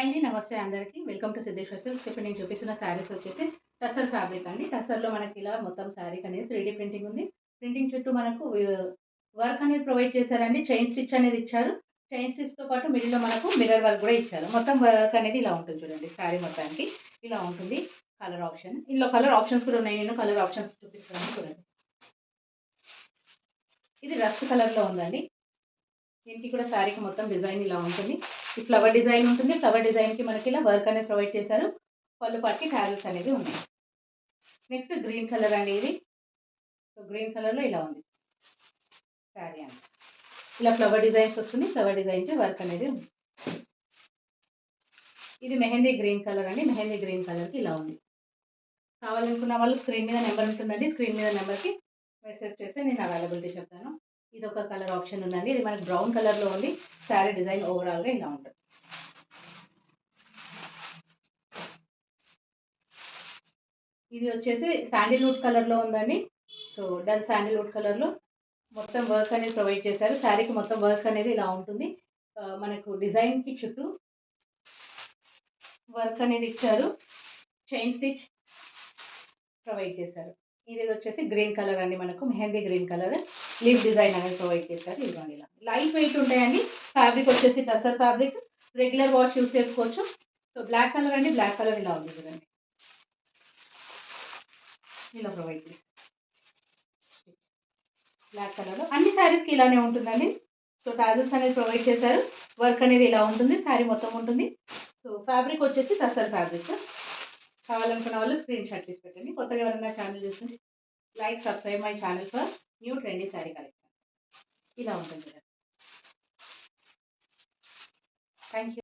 Hi అండి. నమస్తే అందరికీ. Welcome to Siddheshwar silks. ఇప్పుడు నేను చూపిస్తున్న శారీస్ వచ్చేసి టసర్ ఫ్యాబ్రిక్ అండి. టసర్‌లో మనకి ఇలా మొత్తం శారీకి అనేది 3D ప్రింటింగ్ ఉంది. ప్రింటింగ్ చుట్టూ మనకు వర్క్ అనేది ప్రొవైడ్ చేశారండి. చైన్ స్టిచ్ అనేది ఇచ్చారు. చైన్ స్టిచ్‌తో పాటు మిడిల్‌లో మనకు మిర్రర్ వర్క్ కూడా ఇచ్చారు. మొత్తం వర్క్ అనేది ఇలా ఉంటుంది చూడండి. శారీ మొత్తానికి ఇలా ఉంటుంది. Colour option. ఇందులో కలర్ ఆప్షన్స్ కూడా ఉన్నాయి. నేను కలర్ ఆప్షన్స్ చూపిస్తున్నాను చూడండి. ఇది రస్ట్ కలర్‌లో ఉందండి. దీనికి కూడా శారీకి మొత్తం డిజైన్ ఇలా ఉంటుంది. ఈ ఫ్లవర్ డిజైన్ ఉంటుంది. ఫ్లవర్ డిజైన్‌కి మనకి ఇలా వర్క్ అనేది ప్రొవైడ్ చేశారు. పళ్ళు పాటుకి టాజెస్ అనేవి ఉన్నాయి. నెక్స్ట్ గ్రీన్ కలర్ అండి ఇది. సో గ్రీన్ కలర్‌లో ఇలా ఉంది శారీ అండి. ఇలా ఫ్లవర్ డిజైన్స్ వస్తుంది. ఫ్లవర్ డిజైన్‌కి వర్క్ అనేది ఉంది. ఇది మెహందీ గ్రీన్ కలర్ అండి. మెహందీ గ్రీన్ కలర్‌కి ఇలా ఉంది. కావాలనుకున్న వాళ్ళు స్క్రీన్ మీద నెంబర్ ఉంటుందండి. స్క్రీన్ మీద నెంబర్‌కి మెసేజ్ చేస్తే నేను అవైలబిలిటీ చెప్తాను. ఇది ఒక కలర్ ఆప్షన్ ఉందండి. ఇది మనకి బ్రౌన్ కలర్‌లో ఉంది. శారీ డిజైన్ ఓవరాల్‌గా ఇలా ఉంటుంది. ఇది వచ్చేసి శాండిల్‌వుడ్ కలర్‌లో ఉందండి. సో డల్ శాండిల్‌వుడ్ కలర్‌లో మొత్తం వర్క్ అనేది ప్రొవైడ్ చేశారు. శారీకి మొత్తం వర్క్ అనేది ఇలా ఉంటుంది. మనకు డిజైన్‌కి చుట్టూ వర్క్ అనేది ఇచ్చారు. చైన్ స్టిచ్ ప్రొవైడ్ చేశారు. ఇది వచ్చేసి గ్రీన్ కలర్ అండి. మనకు mehndi green colour leaf design అనేది ప్రొవైడ్ చేశారు. ఇదిగోండి ఇలా లైట్ వెయిట్ ఉంటాయండి. ఫ్యాబ్రిక్ వచ్చేసి tussar fabric. Regular wash use చేసుకోవచ్చు. సో బ్లాక్ కలర్ అండి. బ్లాక్ కలర్ ఇలా ఉంది చూడండి. ఇలా ప్రొవైడ్ చేశారు. బ్లాక్ కలర్‌లో అన్ని శారీస్‌కి ఇలానే ఉంటుందండి. సో టాజెల్స్ అనేది ప్రొవైడ్ చేశారు. వర్క్ అనేది ఇలా ఉంటుంది. శారీ మొత్తం ఉంటుంది. సో ఫ్యాబ్రిక్ వచ్చేసి టసర్ ఫ్యాబ్రిక్. కావాలనుకున్న వాళ్ళు స్క్రీన్ షాట్ తీసి పెట్టండి. కొత్తగా ఎవరైనా ఛానల్ చూస్తుంటే like, subscribe my channel for new trendy sari collection. ఇలా ఉంటుంది. Thank you.